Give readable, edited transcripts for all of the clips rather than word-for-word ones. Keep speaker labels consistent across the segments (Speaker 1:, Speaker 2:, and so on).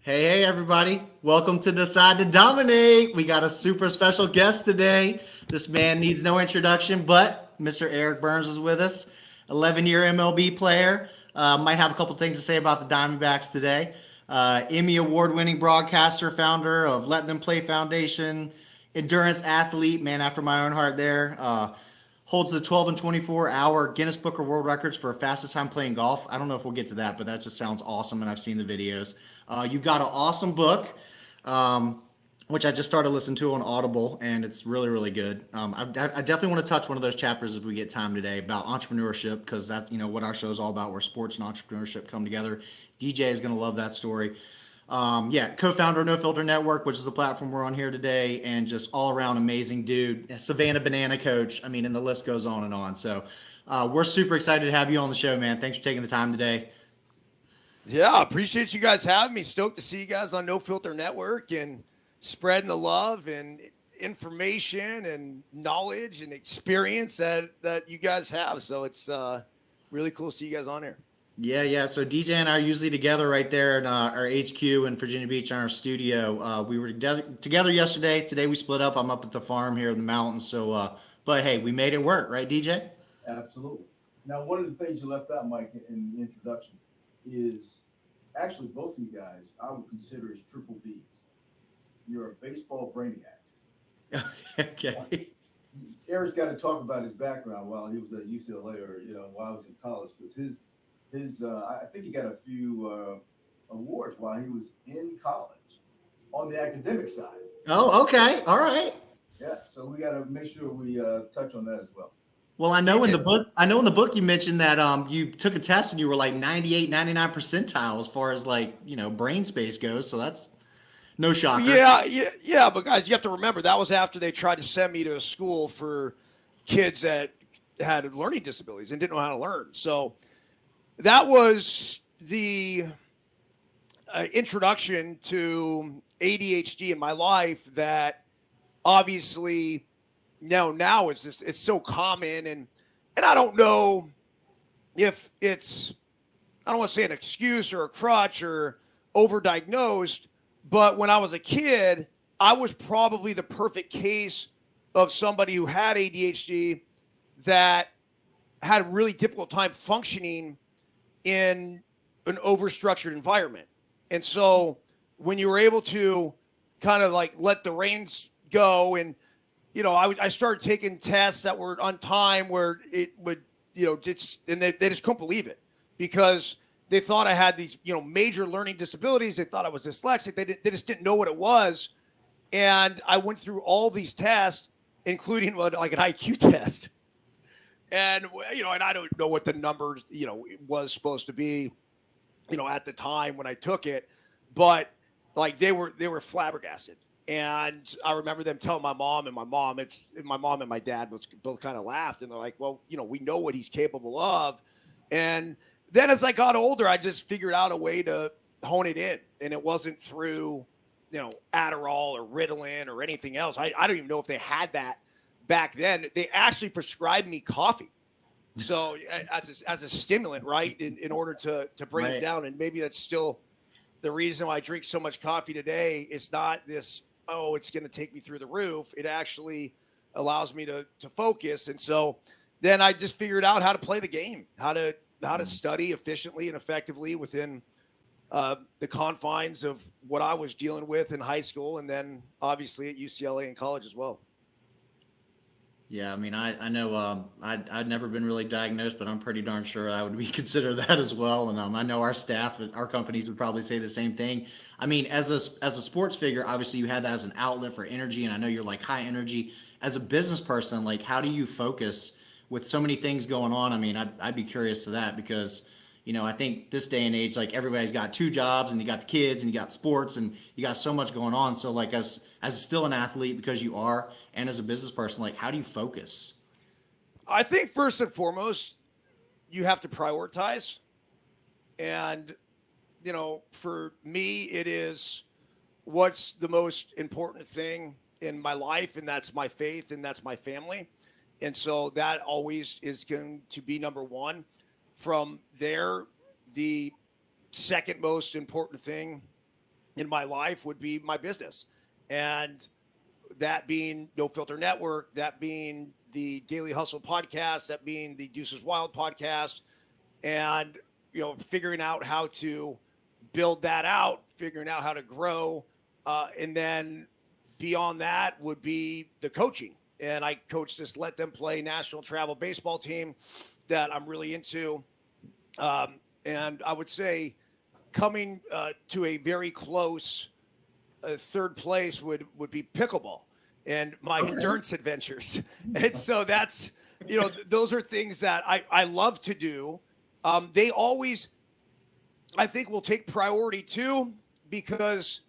Speaker 1: Hey, everybody. Welcome to Decide to Dominate. We got a super special guest today. This man needs no introduction, but Mr. Eric Byrnes is with us, 11-year MLB player. Might have a couple things to say about the Diamondbacks today. Emmy award-winning broadcaster, founder of Let Them Play Foundation, endurance athlete, man after my own heart there. Holds the 12 and 24-hour Guinness Book of World Records for fastest time playing golf. I don't know if we'll get to that, but that just sounds awesome, and I've seen the videos. You got an awesome book, which I just started listening to on Audible, and it's really, really good. I definitely want to touch one of those chapters if we get time today about entrepreneurship, because that's what our show is all about, where sports and entrepreneurship come together. DJ is going to love that story. Co-founder of No Filter Network, which is the platform we're on here today, and just all-around amazing dude, Savannah Banana coach. I mean, and the list goes on and on. So we're super excited to have you on the show, man. Thanks for taking the time today.
Speaker 2: Yeah, appreciate you guys having me. Stoked to see you guys on No Filter Network and spreading the love and information and knowledge and experience that you guys have. So it's really cool to see you guys on here.
Speaker 1: Yeah. So DJ and I are usually together right there in our HQ in Virginia Beach in our studio. We were together yesterday. Today we split up. I'm up at the farm here in the mountains. So, but hey, we made it work, right, DJ?
Speaker 3: Absolutely. Now, one of the things you left out, Mike, in the introduction is actually both of you guys I would consider as triple Bs. You're a baseball brainiacs.
Speaker 1: Okay.
Speaker 3: Eric's got to talk about his background while he was at UCLA or while he was in college, because his I think he got a few awards while he was in college on the academic side.
Speaker 1: Oh, okay. All right.
Speaker 3: Yeah, so we got to make sure we touch on that as well.
Speaker 1: Well, I know in the book you mentioned that you took a test and you were like 98, 99 percentile as far as brain space goes. So that's no shocker.
Speaker 2: Yeah. But guys, you have to remember that was after they tried to send me to a school for kids that had learning disabilities and didn't know how to learn. So that was the introduction to ADHD in my life that obviously now it's just, it's so common. And I don't know if it's, I don't want to say an excuse or a crutch or overdiagnosed, but when I was a kid, I was probably the perfect case of somebody who had ADHD that had a really difficult time functioning in an overstructured environment. And so when you were able to kind of like let the reins go and, I started taking tests that were on time where it would, and they just couldn't believe it because they thought I had these, major learning disabilities. They thought I was dyslexic. They just didn't know what it was. And I went through all these tests, including like an IQ test. And, and I don't know what the numbers, was supposed to be, at the time when I took it, but like they were flabbergasted. And I remember them telling my mom and my dad both kind of laughed and they're like, well, we know what he's capable of. And then as I got older, I just figured out a way to hone it in. And it wasn't through, Adderall or Ritalin or anything else. I don't even know if they had that back then. They actually prescribed me coffee. So as a stimulant, right, in order to bring it down. And maybe that's still the reason why I drink so much coffee today. It's not this, it's going to take me through the roof. It actually allows me to focus. And so then I just figured out how to play the game, how to study efficiently and effectively within the confines of what I was dealing with in high school. And then obviously at UCLA and college as well.
Speaker 1: Yeah, I mean, I know I'd never been really diagnosed, but I'm pretty darn sure I would be considered that as well. And I know our staff at our companies would probably say the same thing. I mean, as a sports figure, obviously you had that as an outlet for energy, and I know you're like high energy. As a business person, like how do you focus with so many things going on? I mean, I'd be curious to that because, I think this day and age, like everybody's got two jobs and you got the kids and you got sports and you got so much going on. So like as still an athlete, because you are, and as a business person, like how do you focus?
Speaker 2: I think first and foremost, you have to prioritize. And, for me, it is what's the most important thing in my life. And that's my faith and that's my family. And so that always is going to be number one. From there, the second most important thing in my life would be my business. And that being No Filter Network, that being the Daily Hustle podcast, that being the Deuces Wild podcast, and, figuring out how to build that out, figuring out how to grow. And then beyond that would be the coaching. And I coach this Let Them Play national travel baseball team that I'm really into. And I would say coming to a very close third place would be pickleball and my endurance adventures. And so that's, those are things that I love to do. They always, I think, will take priority too, because,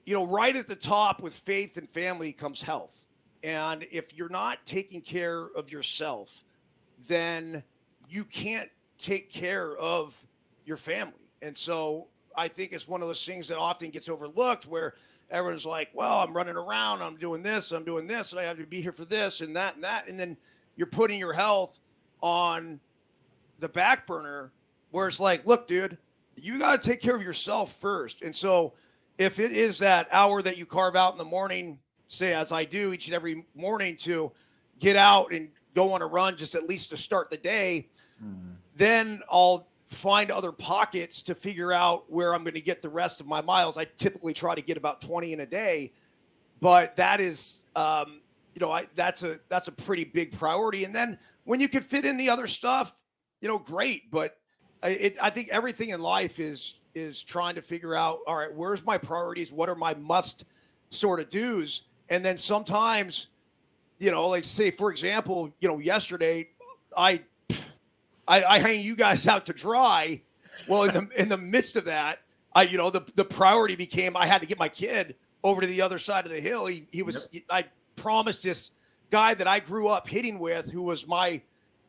Speaker 2: right at the top with faith and family comes health. And if you're not taking care of yourself, then you can't take care of your family. And so I think it's one of those things that often gets overlooked, where everyone's like, well, I'm running around, I'm doing this, and I have to be here for this and that and that. And then you're putting your health on the back burner, where it's like, look, dude, you got to take care of yourself first. And so if it is that hour that you carve out in the morning, say, as I do each and every morning, to get out and go on a run, just at least to start the day, then I'll find other pockets to figure out where I'm going to get the rest of my miles. I typically try to get about 20 in a day, but that is, that's a pretty big priority. And then when you can fit in the other stuff, great. But I think everything in life is trying to figure out, all right, where's my priorities? What are my must sort of do's? And then sometimes, like say, for example, yesterday I hang you guys out to dry. Well, in the midst of that, the priority became, I had to get my kid over to the other side of the hill. He was, I promised this guy that I grew up hitting with, who was my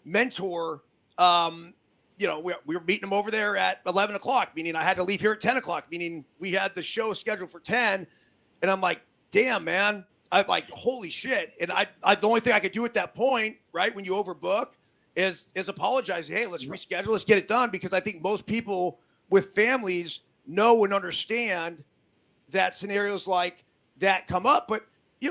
Speaker 2: mentor. We were meeting him over there at 11 o'clock, meaning I had to leave here at 10 o'clock, meaning we had the show scheduled for 10. And I'm like, damn, man, I'm like, holy shit. And I the only thing I could do at that point, right, when you overbook, is apologize. Hey, let's reschedule. Let's get it done. Because I think most people with families know and understand that scenarios like that come up. But,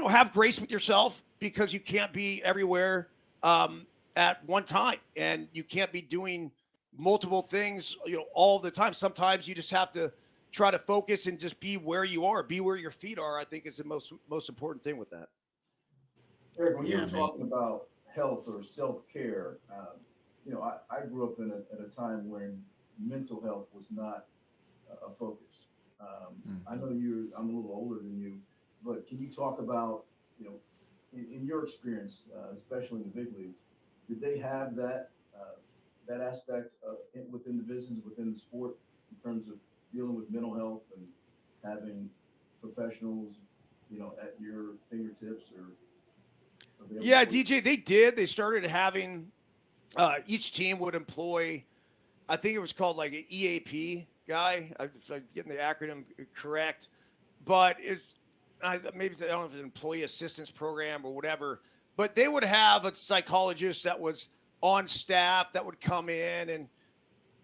Speaker 2: have grace with yourself, because you can't be everywhere at one time. And you can't be doing multiple things, all the time. Sometimes you just have to try to focus and just be where you are, be where your feet are, I think is the most important thing with that.
Speaker 3: Eric, when you were talking about health or self-care, I grew up at a time when mental health was not a focus. I know I'm a little older than you, but can you talk about, in your experience, especially in the big leagues, did they have that aspect within the business, within the sport, in terms of dealing with mental health and having professionals, at your fingertips or?
Speaker 2: Yeah, DJ, they did. They started having, each team would employ, I think it was called like an EAP guy. I'm getting the acronym correct, but maybe I don't know if it's an employee assistance program or whatever, but they would have a psychologist that was on staff that would come in and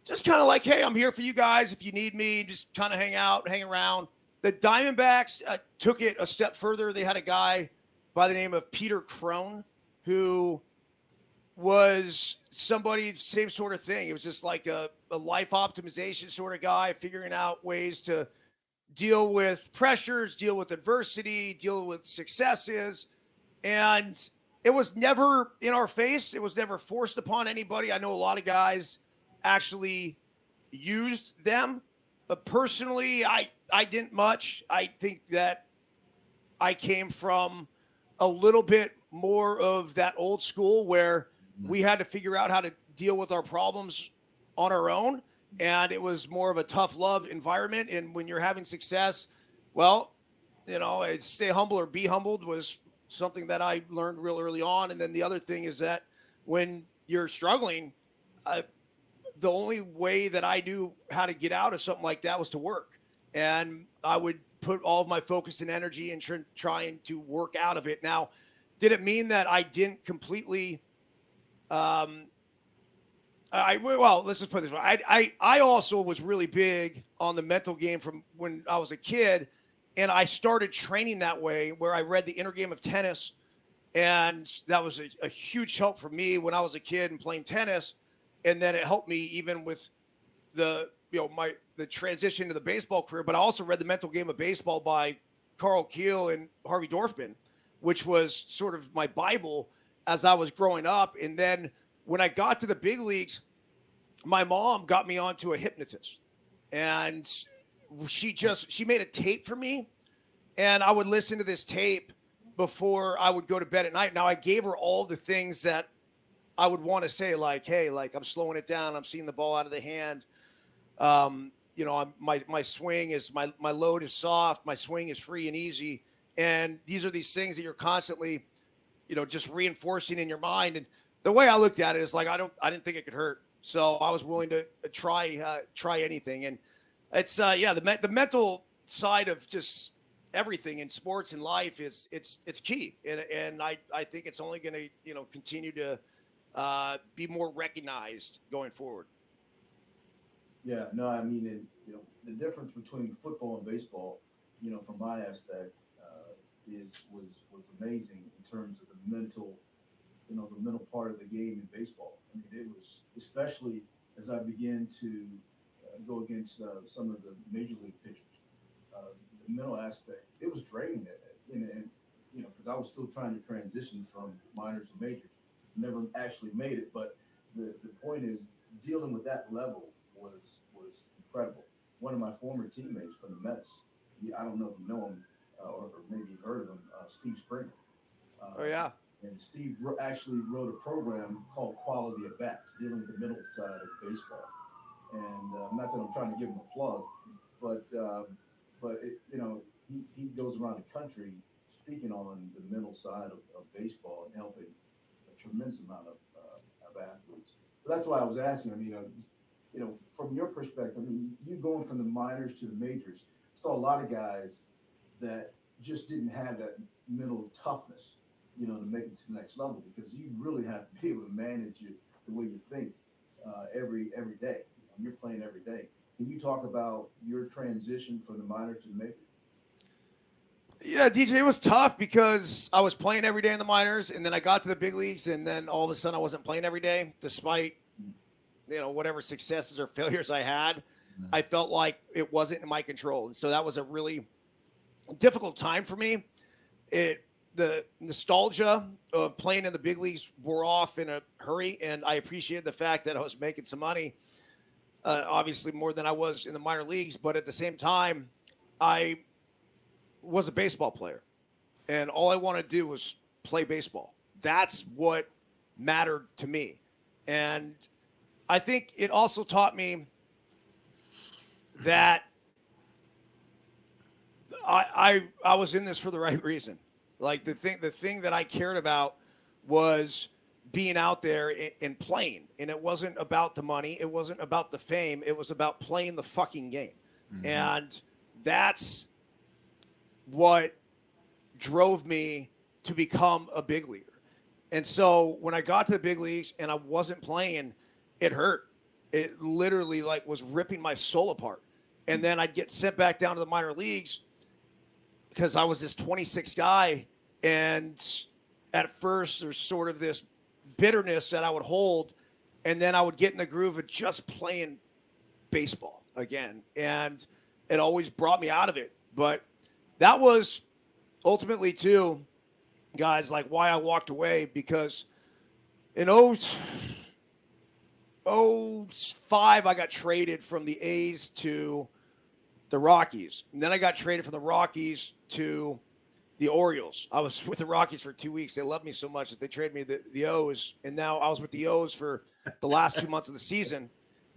Speaker 2: just kind of like, hey, I'm here for you guys. If you need me, just kind of hang out, hang around. The Diamondbacks took it a step further. They had a guy by the name of Peter Crone, who was somebody, same sort of thing. It was just like a life optimization sort of guy, figuring out ways to deal with pressures, deal with adversity, deal with successes. And it was never in our face. It was never forced upon anybody. I know a lot of guys actually used them. But personally, I didn't much. I think that I came from a little bit more of that old school where we had to figure out how to deal with our problems on our own. And it was more of a tough love environment. And when you're having success, well, stay humble or be humbled was something that I learned real early on. And then the other thing is that when you're struggling, the only way that I knew how to get out of something like that was to work. And I would put all of my focus and energy into trying to work out of it. Now, did it mean that I didn't completely Well, let's just put it this way. I also was really big on the mental game from when I was a kid, and I started training that way where I read the Inner Game of Tennis, and that was a huge help for me when I was a kid and playing tennis, and then it helped me even with the transition to the baseball career. But I also read the Mental Game of Baseball by Carl Keel and Harvey Dorfman, which was sort of my Bible as I was growing up. And then when I got to the big leagues, my mom got me onto a hypnotist, and she made a tape for me, and I would listen to this tape before I would go to bed at night. Now I gave her all the things that I would want to say, like, hey, like I'm slowing it down. I'm seeing the ball out of the hand. My swing is my load is soft. My swing is free and easy. And these are these things that you're constantly, just reinforcing in your mind. And the way I looked at it is like, I didn't think it could hurt. So I was willing to try anything. And it's, the mental side of just everything in sports and life is it's key. And I think it's only going to, continue to be more recognized going forward.
Speaker 3: Yeah, no, I mean, the difference between football and baseball, from my aspect, was amazing in terms of the mental part of the game in baseball. I mean, it was, especially as I began to go against some of the major league pitchers, the mental aspect, it was draining and because I was still trying to transition from minors to majors. Never actually made it, but the point is dealing with that level was incredible. One of my former teammates from the Mets, I don't know if you know him or maybe you've heard of him, Steve Springer.
Speaker 2: Oh yeah.
Speaker 3: And Steve actually wrote a program called Quality at Bats, dealing with the mental side of baseball. And not that I'm trying to give him a plug, but he goes around the country speaking on the mental side of baseball and helping a tremendous amount of athletes. But that's why I was asking. I mean, from your perspective, I mean, you going from the minors to the majors, saw a lot of guys that just didn't have that mental toughness, to make it to the next level, because you really have to be able to manage the way you think every day. You're playing every day. Can you talk about your transition from the minors to the majors?
Speaker 2: Yeah, DJ, it was tough because I was playing every day in the minors, and then I got to the big leagues, and then all of a sudden I wasn't playing every day, despite whatever successes or failures I had. Mm-hmm. I felt like it wasn't in my control, and so that was a really difficult time for me. The nostalgia of playing in the big leagues wore off in a hurry, and I appreciated the fact that I was making some money, obviously more than I was in the minor leagues, but at the same time, I was a baseball player, and all I wanted to do was play baseball. That's what mattered to me. And I think it also taught me that I was in this for the right reason. Like the thing that I cared about was being out there and playing. And it wasn't about the money. It wasn't about the fame. It was about playing the fucking game. Mm-hmm. And that's what drove me to become a big leaguer. And so when I got to the big leagues and I wasn't playing, it hurt. It literally was ripping my soul apart. And then I'd get sent back down to the minor leagues because I was this 26 guy. And at first there's sort of this bitterness that I would hold. And then I would get in the groove of just playing baseball again. And it always brought me out of it. But that was ultimately, too, guys, why I walked away, because in 2005, I got traded from the A's to the Rockies. And then I got traded from the Rockies to the Orioles. I was with the Rockies for 2 weeks. They loved me so much that they traded me to the O's. And now I was with the O's for the last 2 months of the season.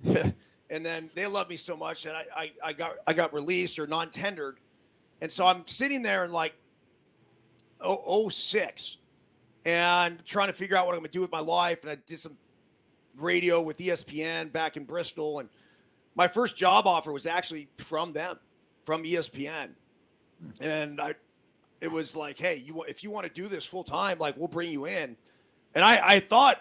Speaker 2: And then they loved me so much that I got released or non-tendered. And so I'm sitting there in 06 and trying to figure out what I'm going to do with my life. And I did some radio with ESPN back in Bristol. And my first job offer was actually from them, from ESPN. And it was like, hey, if you want to do this full time, we'll bring you in. And I thought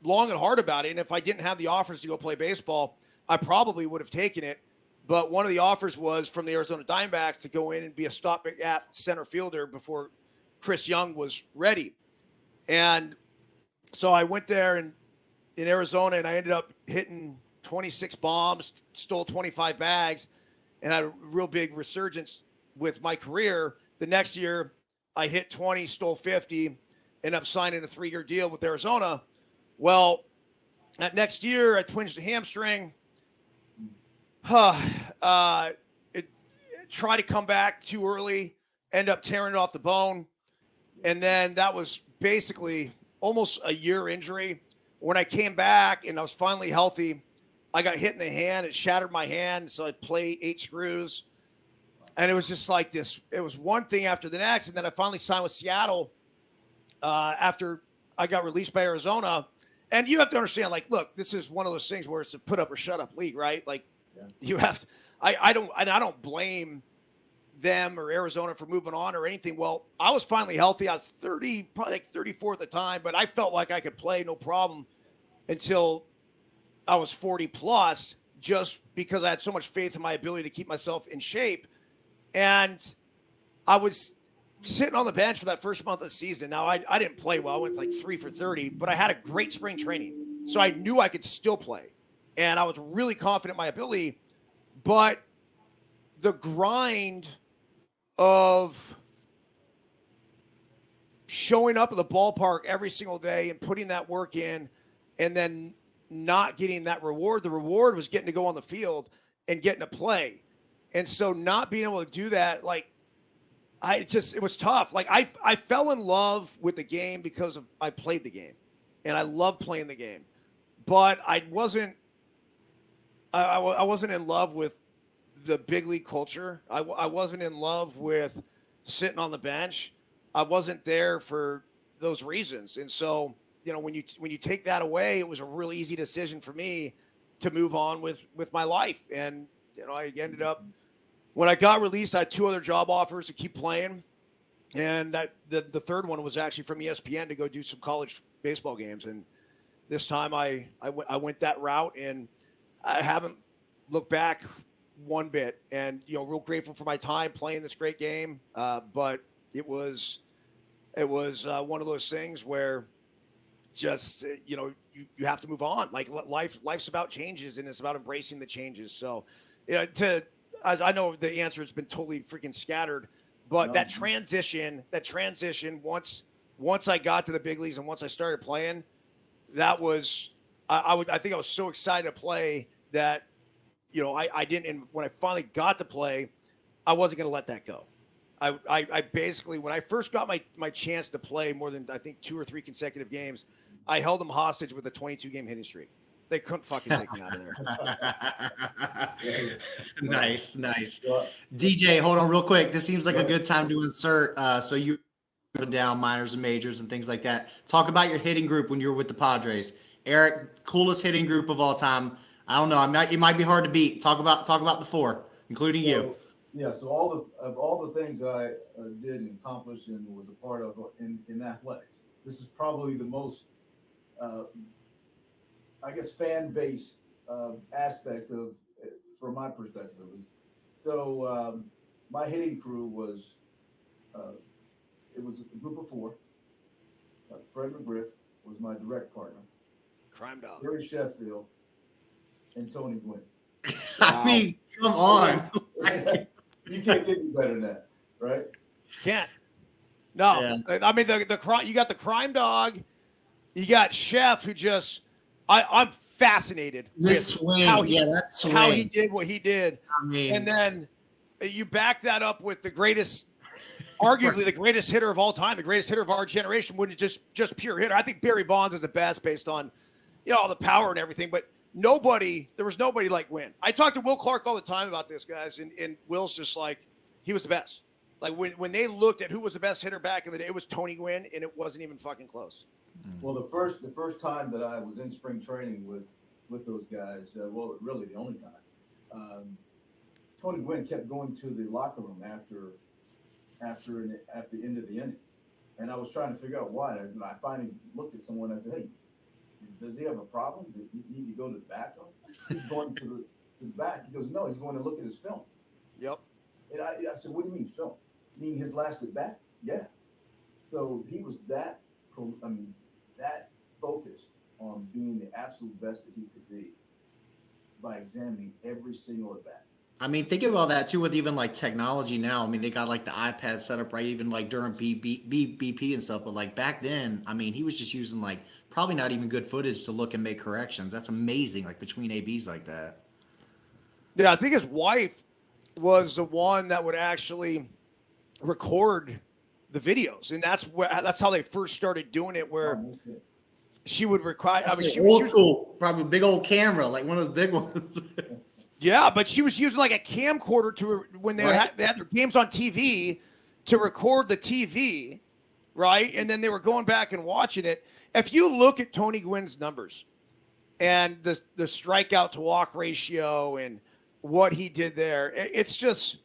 Speaker 2: long and hard about it. And if I didn't have the offers to go play baseball, I probably would have taken it. But one of the offers was from the Arizona Diamondbacks to go in and be a stopgap center fielder before Chris Young was ready. And so I went there in Arizona, and I ended up hitting 26 bombs, stole 25 bags, and had a real big resurgence with my career. The next year, I hit 20, stole 50, ended up signing a 3-year deal with Arizona. Well, that next year, I twinged a hamstring. Tried to come back too early, end up tearing it off the bone. And then that was basically almost a year injury. When I came back and I was finally healthy, I got hit in the hand. It shattered my hand. So I played 8 screws. And it was just like this. It was one thing after the next. And then I finally signed with Seattle after I got released by Arizona. And you have to understand, like, look, this is one of those things where it's a put up or shut up league, right? Like, you have to, I don't blame them or Arizona for moving on or anything. Well, I was finally healthy. I was 30, probably like 34 at the time, but I felt like I could play no problem until I was 40 plus, just because I had so much faith in my ability to keep myself in shape. And I was sitting on the bench for that first month of the season. Now, I didn't play well. I went like 3 for 30, but I had a great spring training. So I knew I could still play. And I was really confident in my ability. But the grind of showing up at the ballpark every single day and putting that work in and then not getting that reward, the reward was getting to go on the field and getting to play. And so not being able to do that, like, it was tough. Like, I fell in love with the game because I played the game and I loved playing the game, but I wasn't in love with the big league culture. I wasn't in love with sitting on the bench. I wasn't there for those reasons. And so, you know, when you take that away, it was a really easy decision for me to move on with my life. And, you know, I ended up, when I got released, I had 2 other job offers to keep playing. And the third one was actually from ESPN to go do some college baseball games. And this time I went that route, and I haven't looked back one bit. And, you know, real grateful for my time playing this great game. But it was one of those things where just, you know, you have to move on. Like, life's about changes, and it's about embracing the changes. So, you know, as I know the answer has been totally freaking scattered, but that transition, once I got to the big leagues and once I started playing, that was, I think I was so excited to play that, you know, I didn't, and when I finally got to play, I wasn't going to let that go. I basically, when I first got my chance to play more than, I think, 2 or 3 consecutive games, I held them hostage with a 22-game hitting streak. They couldn't fucking take me out of there.
Speaker 1: Nice. DJ, hold on real quick. This seems like a good time to insert. So you down minors and majors and things like that. Talk about your hitting group when you were with the Padres. Eric, coolest hitting group of all time. I don't know. It might be hard to beat. Talk about the 4, including you.
Speaker 3: Yeah. So all the things that I did and accomplished and was a part of in athletics, this is probably the most, I guess, fan-based aspect of, from my perspective at least. So my hitting crew was, it was a group of 4. Fred McGriff was my direct partner.
Speaker 2: Crime dog.
Speaker 3: Gary Sheffield and Tony Gwynn.
Speaker 1: I mean, come on.
Speaker 3: You can't get any better than that, right?
Speaker 2: Can't. No.
Speaker 1: Yeah.
Speaker 2: I mean, you got the crime dog. You got Chef, who just, I'm fascinated with
Speaker 1: swing.
Speaker 2: How he did what he did.
Speaker 1: I mean,
Speaker 2: and then you back that up with the greatest, arguably the greatest hitter of all time, the greatest hitter of our generation, wouldn't just pure hitter. I think Barry Bonds is the best based on, you know, all the power and everything, but there was nobody like Wynn. I talk to Will Clark all the time about this, guys, and Will's just like, he was the best. Like, when they looked at who was the best hitter back in the day, it was Tony Gwynn, and it wasn't even fucking close.
Speaker 3: Well, the first time that I was in spring training with those guys, well, really the only time, Tony Gwynn kept going to the locker room after the end of the inning, and I was trying to figure out why. And I finally looked at someone and I said, "Hey, Does he have a problem? Does he need to go to the bathroom? He's going to the back. He goes, no, he's going to look at his film.
Speaker 2: Yep.
Speaker 3: And I said, what do you mean film? You mean his last at bat? Yeah. So he was that focused on being the absolute best that he could be by examining every single at bat.
Speaker 1: I mean, think about that too with even like technology now. I mean, they got like the iPad set up right, even like during BP and stuff. But like back then, I mean, he was just using like probably not even good footage to look and make corrections. That's amazing, like between ABs like that.
Speaker 2: Yeah, I think his wife was the one that would actually record the videos, and that's how they first started doing it. Where she would record. I mean, she
Speaker 1: old
Speaker 2: was
Speaker 1: school, probably a big old camera, like one of those big ones.
Speaker 2: Yeah, but she was using like a camcorder to when they had their games on TV to record the TV, right? And then they were going back and watching it. If you look at Tony Gwynn's numbers and the strikeout to walk ratio and what he did there, it's just,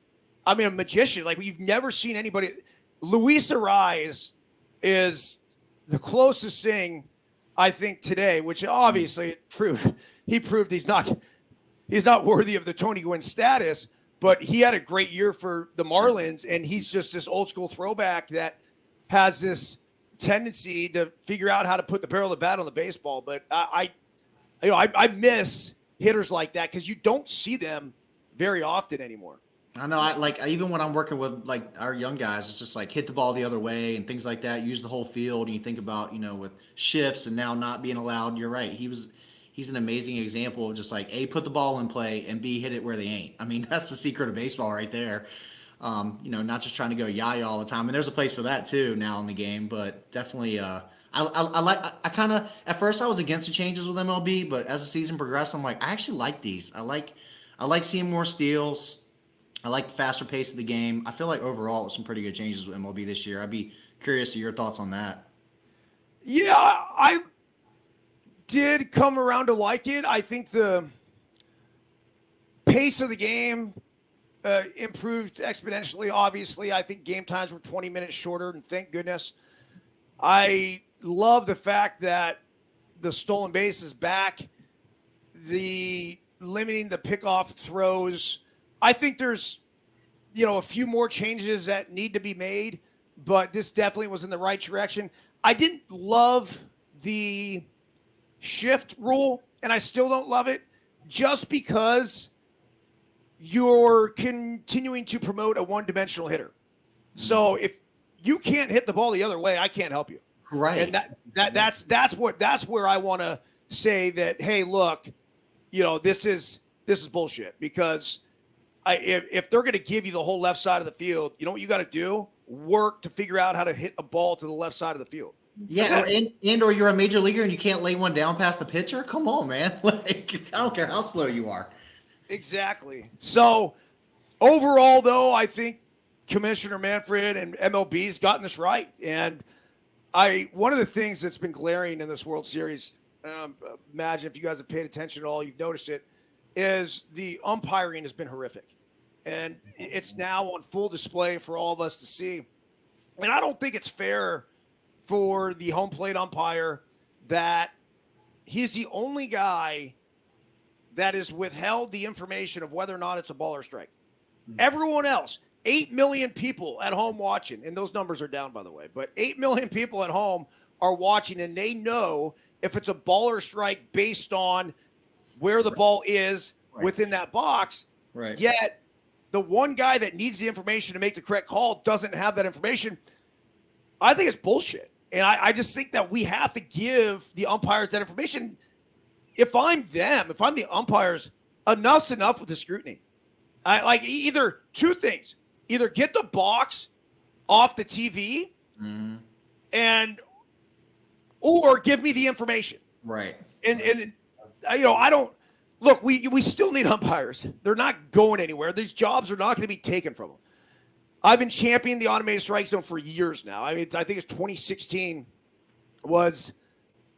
Speaker 2: I mean, a magician. Like you've never seen anybody. Luis Ariz is the closest thing I think today, which obviously he proved he's not worthy of the Tony Gwynn status, but he had a great year for the Marlins, and he's just this old school throwback that has this tendency to figure out how to put the barrel of the bat on the baseball. But I miss hitters like that because you don't see them very often anymore.
Speaker 1: I know. Even when I'm working with like our young guys, it's just like hit the ball the other way and things like that. Use the whole field, and you think about with shifts and now not being allowed. You're right. He's an amazing example of just like A, put the ball in play, and B, hit it where they ain't. I mean, that's the secret of baseball right there. Not just trying to go yah-yah all the time. And there's a place for that too now in the game, but definitely I kind of, at first I was against the changes with MLB, but as the season progressed, I'm like, I actually like these. I like seeing more steals. I like the faster pace of the game. I feel like overall it was some pretty good changes with MLB this year. I'd be curious to your thoughts on that.
Speaker 2: Yeah, I did come around to like it. I think the pace of the game improved exponentially. Obviously, I think game times were 20 minutes shorter, and thank goodness. I love the fact that the stolen base is back. The limiting the pickoff throws. I think there's, a few more changes that need to be made, but this definitely was in the right direction. I didn't love the shift rule, and I still don't love it just because you're continuing to promote a one-dimensional hitter. So if you can't hit the ball the other way, I can't help you.
Speaker 1: Right.
Speaker 2: And that's where I want to say that, hey, look, this is bullshit, because if they're going to give you the whole left side of the field, you know what you got to do? Work to figure out how to hit a ball to the left side of the field.
Speaker 1: Yeah, or you're a major leaguer and you can't lay one down past the pitcher? Come on, man. Like, I don't care how slow you are.
Speaker 2: Exactly. So, overall, though, I think Commissioner Manfred and MLB's gotten this right. And one of the things that's been glaring in this World Series, imagine if you guys have paid attention at all, you've noticed it, is the umpiring has been horrific. And it's now on full display for all of us to see. And I don't think it's fair for the home plate umpire that he's the only guy that has withheld the information of whether or not it's a ball or strike. Everyone else, 8 million people at home watching, and those numbers are down, by the way, but 8 million people at home are watching, and they know if it's a ball or strike based on where the ball is within that box.
Speaker 1: Right.
Speaker 2: Yet the one guy that needs the information to make the correct call doesn't have that information. I think it's bullshit. And I just think that we have to give the umpires that information. If I'm the umpires, enough's enough with the scrutiny. I like either two things. Either get the box off the TV or give me the information.
Speaker 1: Right.
Speaker 2: And I don't look, we still need umpires. They're not going anywhere. These jobs are not going to be taken from them. I've been championing the automated strike zone for years now. I mean, I think it's 2016 was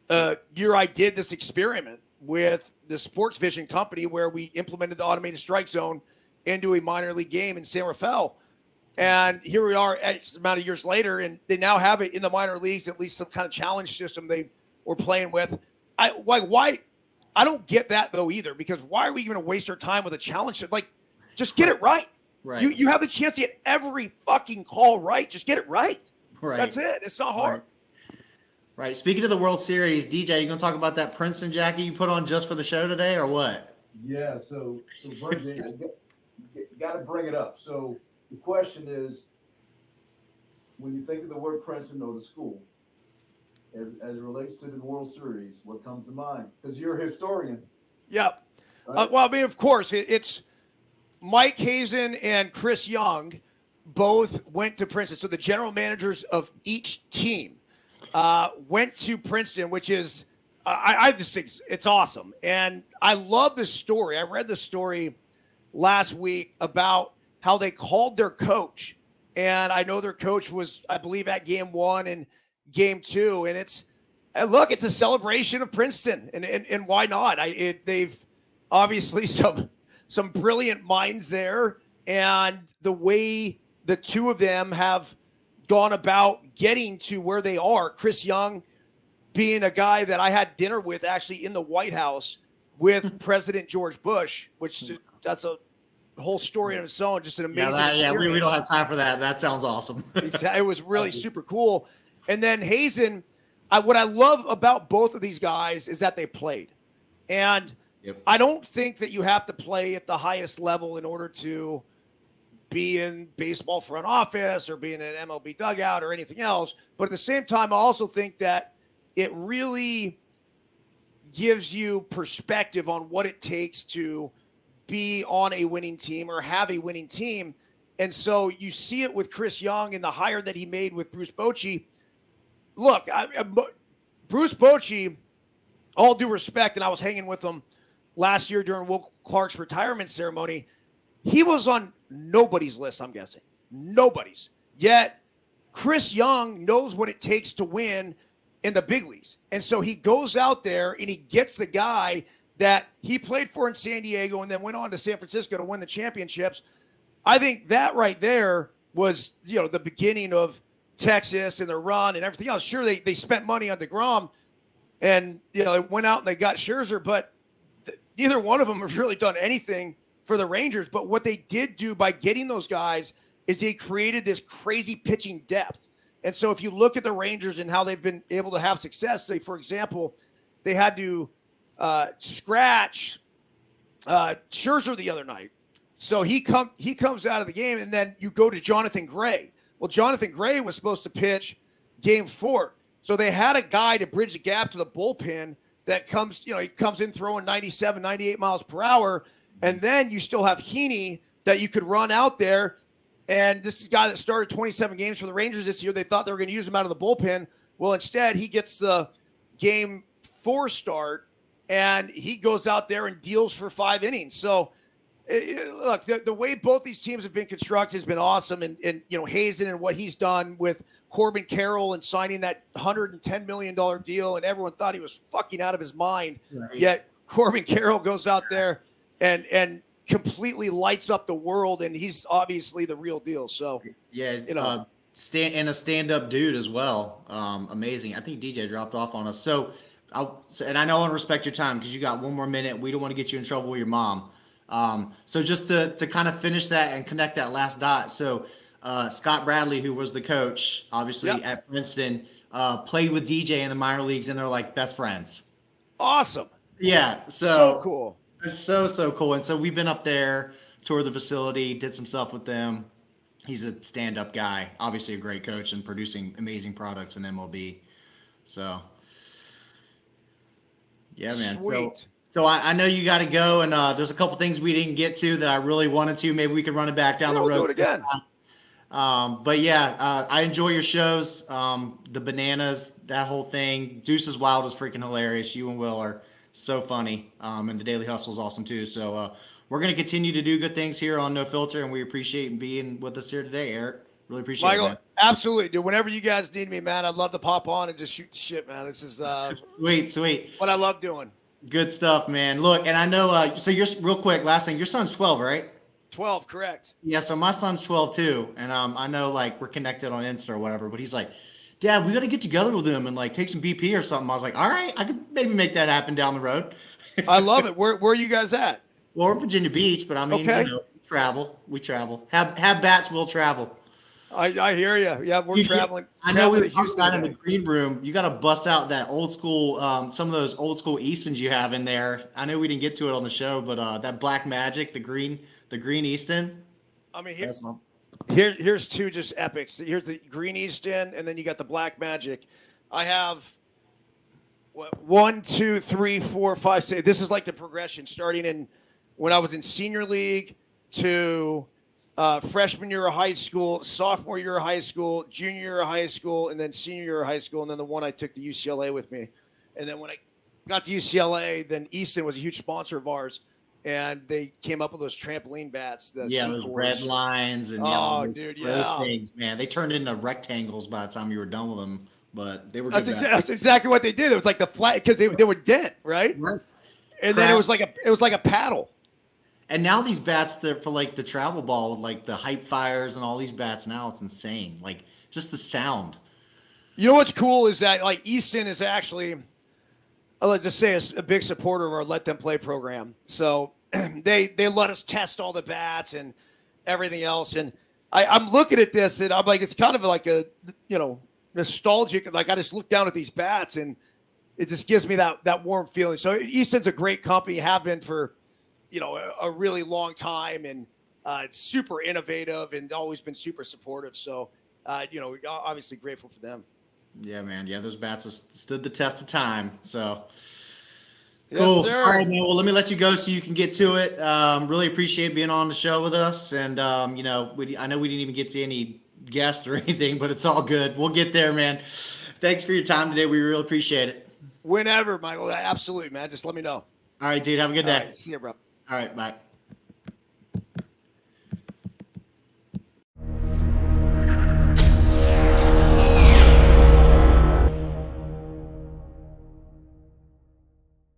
Speaker 2: a year I did this experiment with the Sports Vision company where we implemented the automated strike zone into a minor league game in San Rafael. And here we are X amount of years later, and they now have it in the minor leagues, at least some kind of challenge system they were playing with. why? I don't get that though either, because why are we going to waste our time with a challenge? Like, just get it right.
Speaker 1: Right.
Speaker 2: You have the chance to get every fucking call right. Just get it right.
Speaker 1: Right.
Speaker 2: That's it. It's not hard.
Speaker 1: Right. Speaking of the World Series, DJ, you gonna talk about that Princeton jacket you put on just for the show today, or what?
Speaker 3: Yeah. So Virgin, got to bring it up. So the question is, when you think of the word Princeton or the school, as it relates to the World Series, what comes to mind? Because you're a historian.
Speaker 2: Yep.
Speaker 3: Right?
Speaker 2: Well, I mean, of course, it's Mike Hazen and Chris Young both went to Princeton. So the general managers of each team went to Princeton, which is, I just think it's awesome. And I love this story. I read the story last week about how they called their coach. And I know their coach was, I believe, at game 1 and game 2. And it's a celebration of Princeton. And why not? They've obviously some brilliant minds there. And the way the two of them have gone about getting to where they are, Chris Young being a guy that I had dinner with actually in the White House with President George Bush, which that's a whole story on its own, just an amazing experience.
Speaker 1: We don't have time for that. That sounds awesome.
Speaker 2: It was really super cool. And then Hazen, what I love about both of these guys is that they played. And I don't think that you have to play at the highest level in order to be in baseball front office or be in an MLB dugout or anything else. But at the same time, I also think that it really gives you perspective on what it takes to be on a winning team or have a winning team. And so you see it with Chris Young and the hire that he made with Bruce Bochy. Look, Bruce Bochy, all due respect, and I was hanging with him last year during Will Clark's retirement ceremony. He was on nobody's list, I'm guessing. Nobody's. Yet Chris Young knows what it takes to win in the big leagues. And so he goes out there and he gets the guy that he played for in San Diego and then went on to San Francisco to win the championships. I think that right there was, the beginning of Texas and the run and everything else. Sure, they spent money on DeGrom and, they went out and they got Scherzer, but neither one of them have really done anything for the Rangers. But what they did do by getting those guys is they created this crazy pitching depth. And so if you look at the Rangers and how they've been able to have success, say, for example, they had to scratch Scherzer the other night. So he comes out of the game, and then you go to Jonathan Gray. Well, Jonathan Gray was supposed to pitch game 4. So they had a guy to bridge the gap to the bullpen that comes, he comes in throwing 97, 98 miles per hour. And then you still have Heaney that you could run out there. And this is a guy that started 27 games for the Rangers this year. They thought they were going to use him out of the bullpen. Well, instead, he gets the game 4 start, and he goes out there and deals for 5 innings. So, look, the way both these teams have been constructed has been awesome. And Hazen and what he's done with Corbin Carroll and signing that $110 million deal, and everyone thought he was fucking out of his mind. Right. Yet Corbin Carroll goes out there and completely lights up the world, and he's obviously the real deal. So a stand-up dude as well. Amazing. I think DJ dropped off on us. So and I know I want to respect your time because you got one more minute. We don't want to get you in trouble with your mom. So just to kind of finish that and connect that last dot. So Scott Bradley, who was the coach, obviously at Princeton, played with DJ in the minor leagues, and they're like best friends. Awesome. Yeah. So cool. It's so cool. And so we've been up there, toured the facility, did some stuff with them. He's a stand-up guy, obviously a great coach and producing amazing products in MLB. So, yeah, man. Sweet. So I know you got to go, and there's a couple things we didn't get to that I really wanted to. Maybe we can run it back down the road. We'll do it again. But yeah, I enjoy your shows. The bananas, that whole thing. Deuces Wild is freaking hilarious. You and Will are so funny. And the Daily Hustle is awesome too. So we're going to continue to do good things here on No Filter, and we appreciate being with us here today, Eric. Really appreciate it, Michael. Absolutely, dude. Whenever you guys need me, man, I'd love to pop on and just shoot the shit, man. This is sweet. What I love doing. Good stuff, man. Look, and I know, so you're real quick, last thing, your son's 12, right? 12, correct. Yeah, so my son's 12 too. And I know like we're connected on Insta or whatever, but he's like,
Speaker 1: Dad, we got to get together with him and like take some BP or something. I was like, all right, I could maybe make that happen down the road.
Speaker 2: I love it. Where are you guys at?
Speaker 1: Well, we're in Virginia Beach, but I mean,
Speaker 2: Okay.
Speaker 1: you know, we travel. Have bats, we'll travel.
Speaker 2: I hear you. Yeah, we're traveling.
Speaker 1: I know we were
Speaker 2: traveling
Speaker 1: talking about in the green room. You got to bust out that old school, some of those old school Eastons you have in there. I know we didn't get to it on the show, but that Black Magic, the green Easton.
Speaker 2: I mean, here's two just epics. Here's the green Easton, and then you got the Black Magic. I have 1, 2, 3, 4, 5, 6. This is like the progression starting in when I was in senior league to freshman year of high school, sophomore year of high school, junior year of high school, and then senior year of high school, and then the one I took to UCLA with me. And then when I got to UCLA, then Easton was a huge sponsor of ours, and they came up with those trampoline bats.
Speaker 1: Those red lines and those things, man. They turned into rectangles by the time you were done with them, but they were good.
Speaker 2: That's exactly what they did. It was like the flat because they were dent, right?
Speaker 1: Right.
Speaker 2: And then it was like a paddle.
Speaker 1: And now these bats for like the travel ball with like the hype fires and all these bats now, it's insane. Like just the sound.
Speaker 2: You know what's cool is that like Easton is actually, I'll just say, a big supporter of our Let Them Play program. So they let us test all the bats and everything else. And I'm looking at this and I'm like, it's kind of like a, you know, nostalgic. Like I just look down at these bats and it just gives me that warm feeling. So Easton's a great company, have been for, you know, a really long time, and super innovative and always been super supportive. So, you know, obviously grateful for them.
Speaker 1: Yeah, man. Yeah, those bats have stood the test of time. So,
Speaker 2: yes,
Speaker 1: cool.
Speaker 2: sir.
Speaker 1: All right, man. Well, let me let you go so you can get to it. Really appreciate being on the show with us. And, you know, I know we didn't even get to any guests or anything, but it's all good. We'll get there, man. Thanks for your time today. We really appreciate it.
Speaker 2: Whenever, Michael. Absolutely, man. Just let me know.
Speaker 1: All right, dude. Have a good day.
Speaker 2: All right, see you, bro.
Speaker 1: All right, bye.